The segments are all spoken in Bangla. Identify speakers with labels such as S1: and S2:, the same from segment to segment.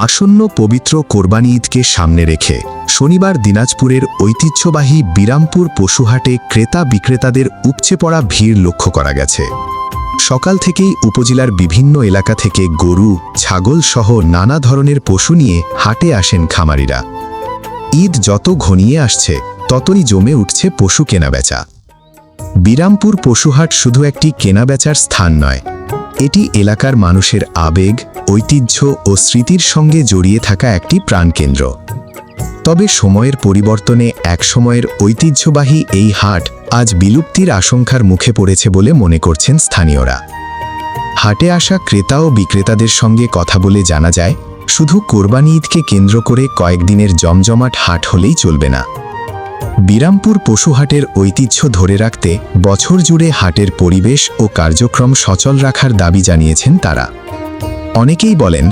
S1: আসন্ন পবিত্র কোরবানি ঈদকে সামনে রেখে শনিবার দিনাজপুরের ঐতিহ্যবাহী বিরামপুর পশুহাটে ক্রেতা বিক্রেতাদের উপচে পড়া ভিড় লক্ষ্য করা গেছে। সকাল থেকেই উপজেলার বিভিন্ন এলাকা থেকে গরু, ছাগল সহ নানা ধরনের পশু নিয়ে হাটে আসেন খামারিরা। ঈদ যত ঘনিয়ে আসছে ততই জমে উঠছে পশু কেনাবেচা। বিরামপুর পশুহাট শুধু একটি কেনাবেচার স্থান নয়, এটি এলাকার মানুষের আবেগ, ঐতিহ্য ও স্মৃতির সঙ্গে জড়িয়ে থাকা একটি প্রাণকেন্দ্র। তবে সময়ের পরিবর্তনে একসময়ের ঐতিহ্যবাহী এই হাট আজ বিলুপ্তির আশঙ্কার মুখে পড়েছে বলে মনে করছেন স্থানীয়রা। হাটে আসা ক্রেতা ও বিক্রেতাদের সঙ্গে কথা বলে জানা যায়, শুধু কোরবানি ঈদকে কেন্দ্র করে কয়েকদিনের জমজমাট হাট হলেই চলবে না। বিরামপুর পশুহাটের ঐতিহ্য ধরে রাখতে বছর জুড়ে হাটের পরিবেশ ও কার্যক্রম সচল রাখার দাবি জানিয়েছেন তারা। অনেকেই বলেন,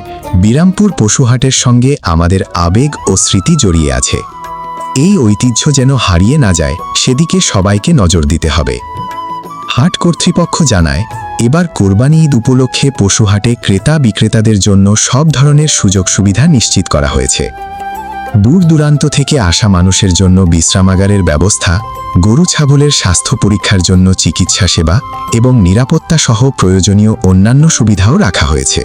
S1: বিরামপুর পশুহাটের সঙ্গে আমাদের আবেগ ও স্মৃতি জড়িয়ে আছে। এই ঐতিহ্য যেন হারিয়ে না যায়, সেদিকে সবাইকে নজর দিতে হবে। হাট কর্তৃপক্ষ জানায়, এবার কোরবানি ঈদ উপলক্ষে পশুহাটে ক্রেতা বিক্রেতাদের জন্য সব ধরনের সুযোগ সুবিধা নিশ্চিত করা হয়েছে। দূর দূরান্ত থেকে আসা মানুষের জন্য বিশ্রামাগারের ব্যবস্থা, গরু ছাগলের স্বাস্থ্য পরীক্ষার জন্য চিকিৎসা সেবা এবং নিরাপত্তা সহ প্রয়োজনীয় অন্যান্য সুবিধাও রাখা হয়েছে।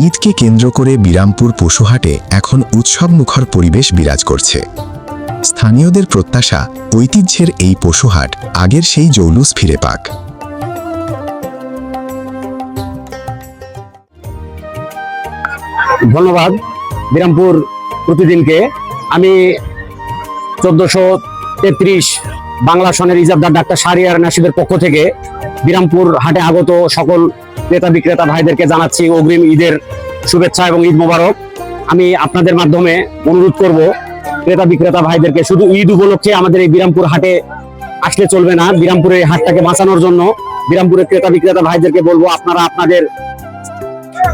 S1: ঈদকে কেন্দ্র করে বিরামপুর পশুহাটে এখন উৎসবমুখর পরিবেশ বিরাজ করছে। স্থানীয়দের প্রত্যাশা, ঐতিহ্যের এই পশুহাট আগের সেই জৌলুস ফিরে পাক।
S2: ধন্যবাদ বিরামপুর প্রতিদিনকে। আমি 1433 বাংলা সনের ইজাবদার ডাক্তার শাহরিয়ার নাসিদের পক্ষ থেকে বিরামপুর হাটে আগত সকল ক্রেতা বিক্রেতা ভাইদেরকে জানাচ্ছি অগ্রিম ঈদের শুভেচ্ছা এবং ঈদ মোবারক। আমি আপনাদের মাধ্যমে অনুরোধ করব ক্রেতা বিক্রেতা ভাইদেরকে, শুধু ঈদ উপলক্ষে আমাদের এই বিরামপুর হাটে আসলে চলবে না। বিরামপুরের হাটটাকে বাঁচানোর জন্য বিরামপুরের ক্রেতা বিক্রেতা ভাইদেরকে বলবো, আপনারা আপনাদের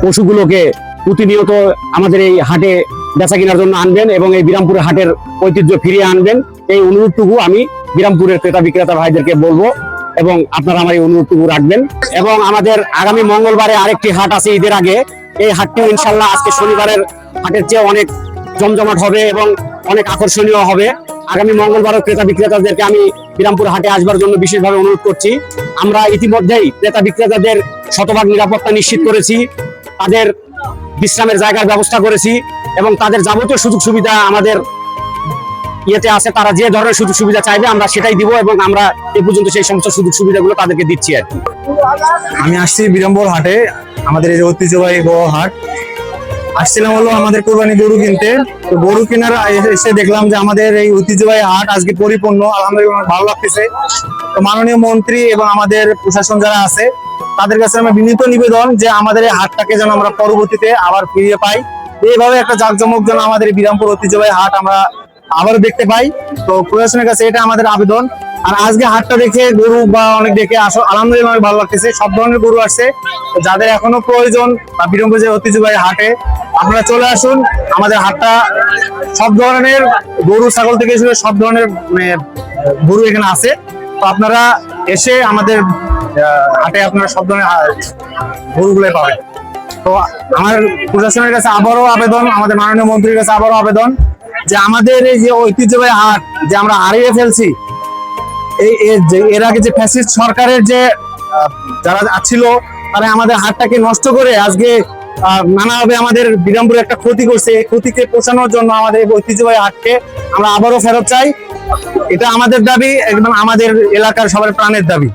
S2: পশুগুলোকে প্রতিনিয়ত আমাদের এই হাটে বেচা কেনার জন্য আনবেন এবং এই বিরামপুরের হাটের ঐতিহ্য ফিরিয়ে আনবেন। এই অনুরোধটুকু আমি বিরামপুরের ক্রেতা বিক্রেতা ভাইদেরকে বলবো এবং আপনারা আমার এই অনুরোধটুকু রাখবেন। এবং আমাদের আগামী মঙ্গলবারে আরেকটি হাট আছে ঈদের আগে। এই হাটটিও ইনশাল্লাহ আজকে শনিবারের হাটের চেয়ে অনেক জমজমাট হবে এবং অনেক আকর্ষণীয় হবে। আগামী মঙ্গলবারও ক্রেতা বিক্রেতাদেরকে আমি বিরামপুর হাটে আসবার জন্য বিশেষভাবে অনুরোধ করছি। আমরা ইতিমধ্যেই ক্রেতা বিক্রেতাদের শতভাগ নিরাপত্তা নিশ্চিত করেছি, তাদের বিশ্রামের জায়গার ব্যবস্থা করেছি এবং তাদের যাবতীয় সুযোগ সুবিধা আমাদের ইয়েতে আছে। তারা যে ধরনের সুযোগ সুবিধা চাইবে আমরা সেটাই দিব এবং আমরা এই পর্যন্ত সেই সমস্ত সুযোগ সুবিধাগুলো তাদেরকে দিচ্ছি আর কি।
S3: আমি আসছি বিরামপুর হাটে, আমাদের এই যে ঐতিহ্যবাহী বড় হাট। আসছিলাম হলো আমাদের কোরবানি গরু কিনতে। তো গরু কেনার এসে দেখলাম যে আমাদের এই ঐতিহ্যবাহী হাট আজকে পরিপূর্ণ, আলহামদুলিল্লাহ ভালো লাগতেছে। তো মাননীয় মন্ত্রী এবং আমাদের প্রশাসন যারা আছে তাদের কাছে আমার বিনীত নিবেদন যে আমাদের এই হাটটাকে যেন আমরা পরবর্তীতে আবার ফিরিয়ে পাই। এইভাবে একটা জাঁকজমক যেন আমাদের বিরামপুর ঐতিহ্যবাহী হাট আমরা আবারও দেখতে পাই। তো প্রশাসনের কাছে এটা আমাদের আবেদন। আর আজকে হাটটা দেখে গরু বা অনেক দেখে আলহামদুলিল্লাহ ভালো লাগতেছে। সব ধরনের গরু আসছে। যাদের এখনো প্রয়োজন বা বিরামপুর যে ঐতিহ্যবাহী হাটে আপনারা চলে আসুন। আমাদের হাটটা সব ধরনের গরু ছাগল থেকে শুরু সব ধরনের গরু এখানে আছে। তো আপনারা এসে আমাদের হাটে আপনারা সব ধরনের গরুগুলো পাবেন। তো আমার প্রশাসনের কাছে আবারও আবেদন, আমাদের মাননীয় মন্ত্রীর কাছে আবারও আবেদন যে আমাদের এই যে ঐতিহ্যবাহী হাট যে আমরা হারিয়ে ফেলছি, এর আগে যে ফ্যাসিস্ট সরকারের যে যারা ছিল তারা আমাদের হাটটাকে নষ্ট করে আজকে নানাভাবে আমাদের বিরামপুরে একটা ক্ষতি করছে। এই ক্ষতিকে পোষানোর জন্য আমাদের ঐতিহ্যবাহী হাটকে আমরা আবারও ফেরত চাই। এটা আমাদের দাবি, একদম আমাদের এলাকার সবার প্রাণের দাবি।